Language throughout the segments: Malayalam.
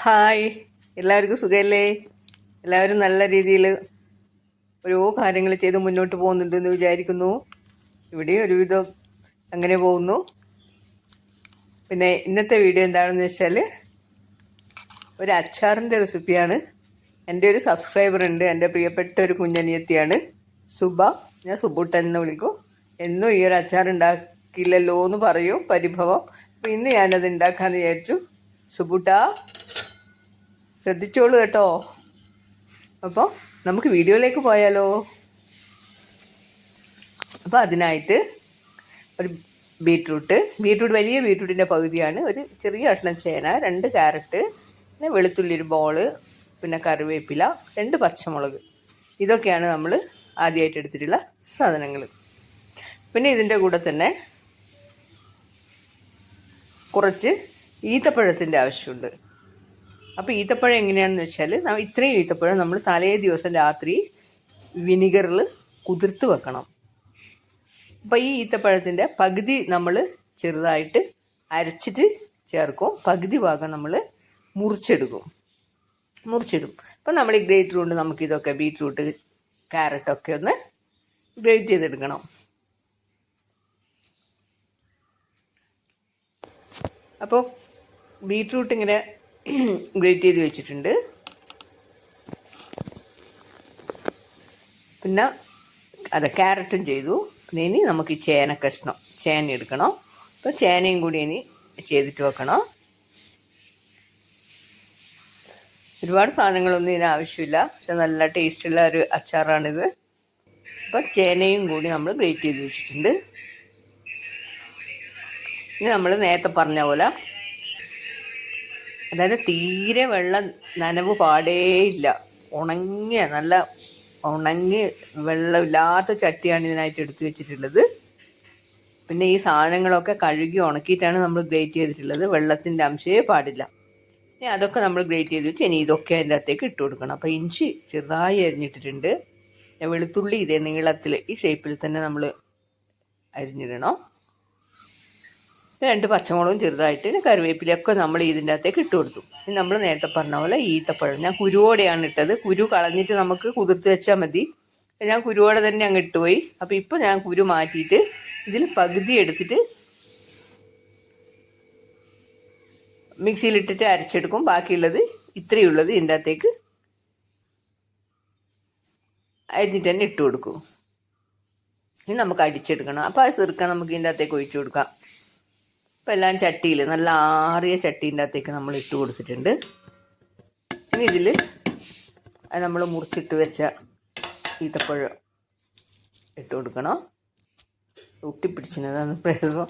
ഹായ്, എല്ലാവർക്കും സുഖമല്ലേ? എല്ലാവരും നല്ല രീതിയിൽ ഓരോ കാര്യങ്ങൾ ചെയ്ത് മുന്നോട്ട് പോകുന്നുണ്ടെന്ന് വിചാരിക്കുന്നു. ഇവിടെ ഒരുവിധം അങ്ങനെ പോകുന്നു. പിന്നെ ഇന്നത്തെ വീഡിയോ എന്താണെന്ന് വെച്ചാൽ ഒരു അച്ചാറിൻ്റെ റെസിപ്പിയാണ്. എൻ്റെ ഒരു സബ്സ്ക്രൈബർ ഉണ്ട്, എൻ്റെ പ്രിയപ്പെട്ട ഒരു കുഞ്ഞനിയത്തിയാണ് സുബ. ഞാൻ സുബുട്ടൻ എന്ന് വിളിക്കും. എന്നും ഈ ഒരു അച്ചാർ ഉണ്ടാക്കില്ലല്ലോ എന്ന് പറയും, പരിഭവം. അപ്പോൾ ഇന്ന് ഞാനത് ഉണ്ടാക്കാമെന്ന് വിചാരിച്ചു. സുബുട്ട ശ്രദ്ധിച്ചോളൂ കേട്ടോ. അപ്പോൾ നമുക്ക് വീഡിയോയിലേക്ക് പോയാലോ? അപ്പോൾ അതിനായിട്ട് ഒരു ബീട്രൂട്ട് വലിയ ബീട്രൂട്ടിൻ്റെ പകുതിയാണ്, ഒരു ചെറിയ കഷ്ണം ചേന, 2 ക്യാരറ്റ്, പിന്നെ വെളുത്തുള്ളി ഒരു ബോള്, പിന്നെ കറിവേപ്പില, 2 പച്ചമുളക്. ഇതൊക്കെയാണ് നമ്മൾ ആദ്യമായിട്ട് എടുത്തിട്ടുള്ള സാധനങ്ങൾ. പിന്നെ ഇതിൻ്റെ കൂടെ തന്നെ കുറച്ച് ഈത്തപ്പഴത്തിൻ്റെ ആവശ്യമുണ്ട്. അപ്പോൾ ഈത്തപ്പഴം എങ്ങനെയാണെന്ന് വെച്ചാൽ, ഇത്രയും ഈത്തപ്പഴം നമ്മൾ തലേ ദിവസം രാത്രി വിനിഗറിൽ കുതിർത്ത് വെക്കണം. അപ്പോൾ ഈ ഈത്തപ്പഴത്തിൻ്റെ പകുതി നമ്മൾ ചെറുതായിട്ട് അരച്ചിട്ട് ചേർക്കും, പകുതി ഭാഗം നമ്മൾ മുറിച്ചിടും. അപ്പോൾ നമ്മൾ ഈ ഗ്രേറ്റർ കൊണ്ട് നമുക്കിതൊക്കെ ബീറ്റ്റൂട്ട് ക്യാരറ്റൊക്കെ ഒന്ന് ഗ്രേറ്റ് ചെയ്തെടുക്കണം. അപ്പോൾ ബീറ്റ്റൂട്ട് ഇങ്ങനെ ഗ്രേറ്റ് ചെയ്ത് വെച്ചിട്ടുണ്ട്. പിന്നെ ക്യാരറ്റും ചെയ്തു. പിന്നെ ഇനി നമുക്ക് ഈ ചേന എടുക്കണം. അപ്പോൾ ചേനയും കൂടി ഇനി ചെയ്തിട്ട് വെക്കണം. ഒരുപാട് സാധനങ്ങളൊന്നും ഇതിന് ആവശ്യമില്ല, പക്ഷെ നല്ല ടേസ്റ്റുള്ള ഒരു അച്ചാറാണിത്. അപ്പോൾ ചേനയും കൂടി നമ്മൾ ഗ്രേറ്റ് ചെയ്ത് വെച്ചിട്ടുണ്ട്. ഇനി നമ്മൾ നേരത്തെ പറഞ്ഞ പോലെ, അതായത് തീരെ വെള്ളം നനവ് പാടേയില്ല, നല്ല ഉണങ്ങി വെള്ളമില്ലാത്ത ചട്ടിയാണ് ഇതിനായിട്ട് എടുത്തു വെച്ചിട്ടുള്ളത്. പിന്നെ ഈ സാധനങ്ങളൊക്കെ കഴുകി ഉണക്കിയിട്ടാണ് നമ്മൾ ഗ്രേറ്റ് ചെയ്തിട്ടുള്ളത്, വെള്ളത്തിൻ്റെ അംശമേ പാടില്ല. ഇനി അതൊക്കെ നമ്മൾ ഗ്രേറ്റ് ചെയ്ത് വെച്ച് ഇനി ഇതൊക്കെ അതിൻ്റെ അകത്തേക്ക് ഇട്ട് കൊടുക്കണം. അപ്പോൾ ഇഞ്ചി ചെറുതായി അരിഞ്ഞിട്ടിട്ടുണ്ട്. വെളുത്തുള്ളി ഇതേ നീളത്തിൽ ഈ ഷേപ്പിൽ തന്നെ നമ്മൾ അരിഞ്ഞിടണം. 2 പച്ചമുളകും ചെറുതായിട്ട്, പിന്നെ കറിവേപ്പിലൊക്കെ നമ്മൾ ഇതിൻ്റെ അകത്തേക്ക് ഇട്ട് കൊടുത്തു. ഇനി നമ്മൾ നേരത്തെ പറഞ്ഞ പോലെ ഈത്തപ്പഴം ഞാൻ കുരുവോടെയാണ് ഇട്ടത്. കുരു കളഞ്ഞിട്ട് നമുക്ക് കുതിർത്ത് വെച്ചാൽ മതി. ഞാൻ കുരുവോടെ തന്നെ അങ്ങ് ഇട്ടുപോയി. അപ്പോൾ ഇപ്പോൾ ഞാൻ കുരു മാറ്റിയിട്ട് ഇതിൽ പകുതി എടുത്തിട്ട് മിക്സിയിലിട്ടിട്ട് അരച്ചെടുക്കും. ബാക്കിയുള്ളത് ഇത്രയുള്ളത് ഇതിൻ്റെ അകത്തേക്ക് അരിഞ്ഞിട്ട് തന്നെ ഇട്ട് കൊടുക്കും. ഇനി നമുക്ക് അടിച്ചെടുക്കണം. അപ്പോൾ അത് തീർക്കാൻ നമുക്ക് ഇതിൻ്റെ അകത്തേക്ക് ഒഴിച്ചു കൊടുക്കാം. അപ്പോൾ എല്ലാം ചട്ടിയിൽ, നല്ല ആറിയ ചട്ടീൻ്റെ അകത്തേക്ക് നമ്മൾ ഇട്ട് കൊടുത്തിട്ടുണ്ട്. ഇനി ഇതിൽ നമ്മൾ മുറിച്ചിട്ട് വെച്ച ഈത്തപ്പഴം ഇട്ട് കൊടുക്കണം. ഒട്ടിപ്പിടിച്ചിരുന്നതാണ് പ്രയോഗം.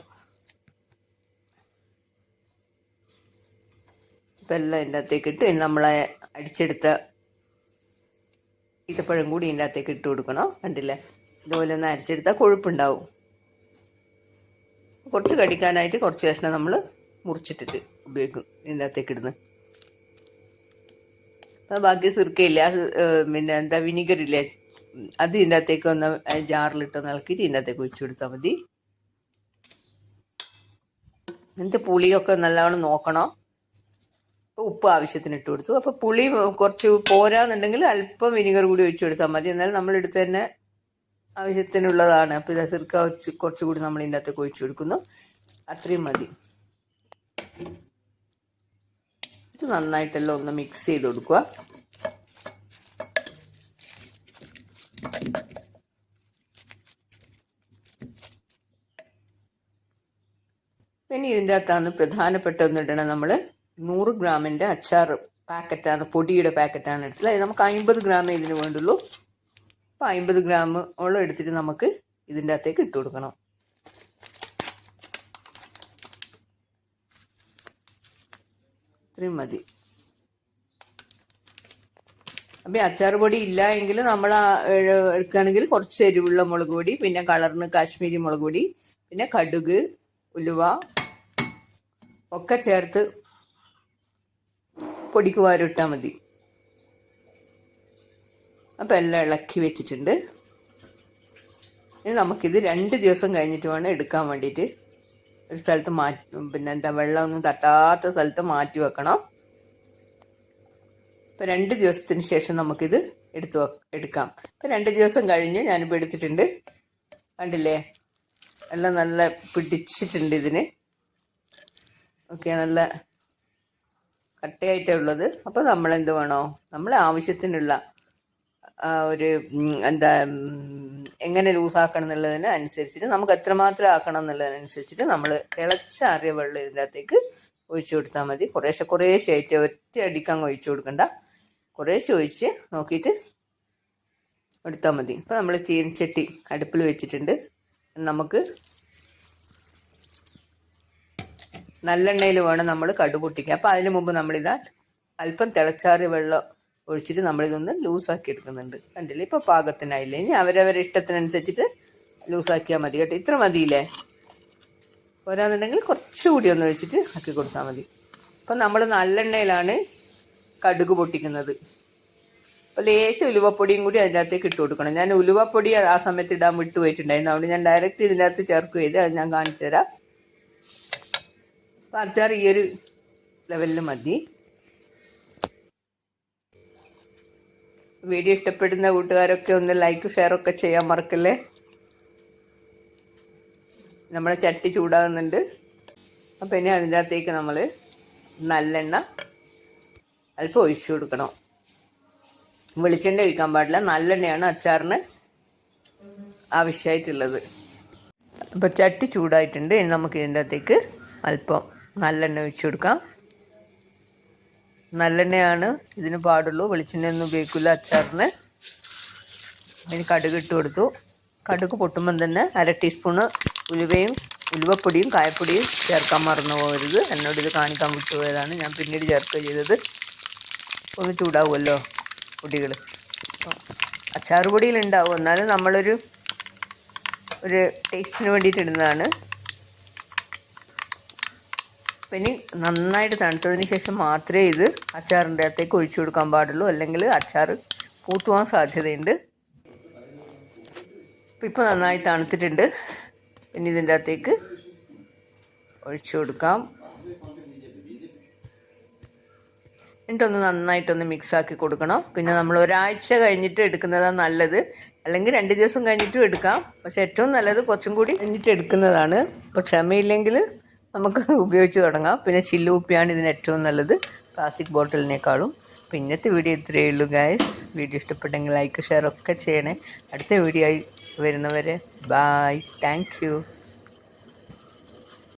ഇപ്പം എല്ലാം ഇതിൻ്റെ അകത്തേക്ക് ഇട്ട് നമ്മളെ അടിച്ചെടുത്ത ഈത്തപ്പഴം കൂടി ഇതിൻ്റെ അകത്തേക്ക് ഇട്ട് കൊടുക്കണം. കണ്ടില്ലേ, ഇതുപോലെ ഒന്ന് അരച്ചെടുത്താൽ കൊഴുപ്പുണ്ടാവും. കുറച്ച് കടിക്കാനായിട്ട് കുറച്ച് കഷ്ണം നമ്മൾ മുറിച്ചിട്ടിട്ട് ഉപയോഗിക്കും ഇതിൻ്റെ അകത്തേക്ക് ഇടുന്നത്. അപ്പോൾ ബാക്കി സിർക്കയില്ല, പിന്നെ വിനിഗറില്ലേ, അത് ഇതിൻ്റെ അകത്തേക്ക് ഒന്ന് ജാറിലിട്ടൊന്ന് ഇളക്കിയിട്ട് ഇതിൻ്റെ അകത്തേക്ക് ഒഴിച്ചു കൊടുത്താൽ മതി. എന്നിട്ട് പുളിയൊക്കെ നല്ലവണ്ണം നോക്കണം. അപ്പോൾ ഉപ്പ് ആവശ്യത്തിന് ഇട്ട് കൊടുത്തു. അപ്പോൾ പുളി കുറച്ച് പോരാന്നുണ്ടെങ്കിൽ അല്പം വിനിഗർ കൂടി ഒഴിച്ചു കൊടുത്താൽ മതി. എന്നാൽ നമ്മളെടുത്ത് തന്നെ ആവശ്യത്തിനുള്ളതാണ്. അപ്പോൾ ഇത് സിർക്ക കുറച്ചുകൂടി നമ്മൾ ഇതിൻ്റെ അകത്തേക്ക് ഒഴിച്ചു കൊടുക്കുന്നു. അത്രയും മതി. ഇത് നന്നായിട്ടെല്ലാം ഒന്ന് മിക്സ് ചെയ്ത് കൊടുക്കുക. ഇനി ഇതിൻ്റെ അകത്താണ് പ്രധാനപ്പെട്ട ഒന്നിടണം. നമ്മൾ 100 ഗ്രാമിൻ്റെ അച്ചാർ പാക്കറ്റാണ്, പൊടിയുടെ പാക്കറ്റാണ് എടുത്തത്. അത് നമുക്ക് 50 ഗ്രാമേ ഇതിന് വേണ്ടുള്ളൂ. അപ്പോൾ 50 ഗ്രാമോളം എടുത്തിട്ട് നമുക്ക് ഇതിൻ്റെ അകത്തേക്ക് ഇട്ട് കൊടുക്കണം. ഇത്രയും മതി. അപ്പം അച്ചാർ പൊടി ഇല്ല എങ്കിൽ നമ്മൾ എടുക്കുകയാണെങ്കിൽ കുറച്ച് എരിവുള്ള മുളക് പൊടി, പിന്നെ കളറിന് കാശ്മീരി മുളക് പൊടി, പിന്നെ കടുക്, ഉലുവ ഒക്കെ ചേർത്ത് പൊടിക്ക് വാരിട്ടാൽ മതി. അപ്പം എല്ലാം ഇളക്കി വെച്ചിട്ടുണ്ട്. ഇനി നമുക്കിത് 2 ദിവസം കഴിഞ്ഞിട്ട് വേണം എടുക്കാൻ വേണ്ടിയിട്ട്. ഒരു സ്ഥലത്ത് വെള്ളമൊന്നും തട്ടാത്ത സ്ഥലത്ത് മാറ്റി വെക്കണം. ഇപ്പോൾ 2 ദിവസത്തിന് ശേഷം നമുക്കിത് എടുക്കാം. ഇപ്പോൾ 2 ദിവസം കഴിഞ്ഞ് ഞാനിപ്പോൾ എടുത്തിട്ടുണ്ട്. കണ്ടില്ലേ, എല്ലാം നല്ല പിടിച്ചിട്ടുണ്ട് ഇതിന്. ഓക്കെ, നല്ല കട്ടയായിട്ടേ ഉള്ളത്. അപ്പോൾ നമ്മൾ എന്ത് വേണോ, നമ്മളെ ആവശ്യത്തിനുള്ള ഒരു എങ്ങനെ ലൂസാക്കണം എന്നുള്ളതിന് അനുസരിച്ചിട്ട്, നമുക്ക് എത്രമാത്രം ആക്കണം എന്നുള്ളതിനനുസരിച്ചിട്ട് നമ്മൾ തിളച്ചാറിയ വെള്ളം ഇതിൻ്റെ അകത്തേക്ക് ഒഴിച്ചു കൊടുത്താൽ മതി. കുറേശ്ശെ ആയിട്ട് ഒറ്റ അടിക്കാൻ ഒഴിച്ചു കൊടുക്കണ്ട, കുറേശ്ശെ ഒഴിച്ച് നോക്കിയിട്ട് എടുത്താൽ മതി. ഇപ്പോൾ നമ്മൾ ചീനച്ചട്ടി അടുപ്പിൽ വെച്ചിട്ടുണ്ട്. നമുക്ക് നല്ലെണ്ണയിൽ വേണം നമ്മൾ കടുക് പൊട്ടിക്കുക. അപ്പോൾ അതിന് മുമ്പ് നമ്മളിതാ അല്പം തിളച്ചാറിയ വെള്ളം ഒഴിച്ചിട്ട് നമ്മളിതൊന്ന് ലൂസാക്കി എടുക്കുന്നുണ്ട്. കണ്ടില്ലേ, ഇപ്പോൾ പാകത്തിനായില്ലേ. ഇനി അവരവരുടെ ഇഷ്ടത്തിനനുസരിച്ചിട്ട് ലൂസാക്കിയാൽ മതി കേട്ടോ. ഇത്ര മതിയില്ലേ, പോരാന്നുണ്ടെങ്കിൽ കുറച്ചുകൂടി ഒന്ന് ഒഴിച്ചിട്ട് ആക്കി കൊടുത്താൽ മതി. അപ്പം നമ്മൾ നല്ലെണ്ണയിലാണ് കടുക് പൊട്ടിക്കുന്നത്. അപ്പോൾ ലേശം ഉലുവപ്പൊടിയും കൂടി അതിൻ്റെ അകത്തേക്ക് ഇട്ട് കൊടുക്കണം. ഞാൻ ഉലുവപ്പൊടി ആ സമയത്ത് ഇടാൻ വിട്ടുപോയിട്ടുണ്ടായിരുന്നു. അതുകൊണ്ട് ഞാൻ ഡയറക്റ്റ് ഇതിൻ്റെ അകത്ത് ചേർക്കുക ചെയ്ത് അത് ഞാൻ കാണിച്ചു തരാം. അപ്പോൾ അച്ചാർ ഈ ഒരു ലെവലിൽ മതി. വീഡിയോ ഇഷ്ടപ്പെടുന്ന കൂട്ടുകാരൊക്കെ ഒന്ന് ലൈക്ക് ഷെയറൊക്കെ ചെയ്യാൻ മറക്കല്ലേ. നമ്മുടെ ചട്ടി ചൂടാകുന്നുണ്ട്. അപ്പോൾ ഇനി അതിൻ്റെ അകത്തേക്ക് നമ്മൾ നല്ലെണ്ണ അല്പം ഒഴിച്ചു കൊടുക്കണം. വെളിച്ചെണ്ണ ഒഴിക്കാൻ പാടില്ല, നല്ലെണ്ണയാണ് അച്ചാറിന് ആവശ്യമായിട്ടുള്ളത്. അപ്പോൾ ചട്ടി ചൂടായിട്ടുണ്ട്. ഇനി നമുക്ക് ഇതിൻ്റെ അകത്തേക്ക് അല്പം നല്ലെണ്ണ ഒഴിച്ചു കൊടുക്കാം. നല്ലെണ്ണയാണ് ഇതിന് പാടുള്ളൂ, വെളിച്ചെണ്ണയൊന്നും ഉപയോഗിക്കില്ല അച്ചാറിന്. ഇനി കടുക് ഇട്ട് കൊടുത്തു. കടുക് പൊട്ടുമ്പം തന്നെ 1/2 ടീസ്പൂണ് ഉലുവപ്പൊടിയും കായപ്പൊടിയും ചേർക്കാൻ മറന്നു പോകരുത്. എന്നോടിത് കാണിക്കാൻ വിട്ടുപോയതാണ്, ഞാൻ പിന്നീട് ചേർക്കുക ചെയ്തത്. ഒന്ന് ചൂടാവുമല്ലോ പൊടികൾ. അച്ചാർ പൊടിയിലുണ്ടാവും, എന്നാലും നമ്മളൊരു ടേസ്റ്റിന് വേണ്ടിയിട്ട് ഇടുന്നതാണ്. പിന്നെ നന്നായിട്ട് തണുത്തതിന് ശേഷം മാത്രമേ ഇത് അച്ചാറിൻ്റെ അകത്തേക്ക് ഒഴിച്ചു കൊടുക്കാൻ പാടുള്ളൂ, അല്ലെങ്കിൽ അച്ചാർ പൂത്തുപോകാൻ സാധ്യതയുണ്ട്. ഇപ്പോൾ നന്നായി തണുത്തിട്ടുണ്ട്. പിന്നെ ഇതിൻ്റെ അകത്തേക്ക് ഒഴിച്ചു കൊടുക്കാം. എന്നിട്ടൊന്ന് നന്നായിട്ടൊന്ന് മിക്സാക്കി കൊടുക്കണം. പിന്നെ നമ്മൾ ഒരാഴ്ച കഴിഞ്ഞിട്ട് എടുക്കുന്നതാണ് നല്ലത്, അല്ലെങ്കിൽ 2 ദിവസം കഴിഞ്ഞിട്ടും എടുക്കാം. പക്ഷേ ഏറ്റവും നല്ലത് കുറച്ചും കൂടി കഴിഞ്ഞിട്ട് എടുക്കുന്നതാണ്. ഇപ്പോൾ ക്ഷമയില്ലെങ്കിൽ നമുക്ക് ഉപയോഗിച്ച് തുടങ്ങാം. പിന്നെ ചില്ലുകുപ്പിയാണ് ഇതിന് ഏറ്റവും നല്ലത്, പ്ലാസ്റ്റിക് ബോട്ടിലിനേക്കാളും. അപ്പോൾ ഇന്നത്തെ വീഡിയോ ഇത്രയേ ഉള്ളൂ ഗൈസ്. വീഡിയോ ഇഷ്ടപ്പെട്ടെങ്കിൽ ലൈക്ക് ഷെയർ ഒക്കെ ചെയ്യണേ. അടുത്ത വീഡിയോ ആയി വരുന്നവരെ ബായ്, താങ്ക് യു.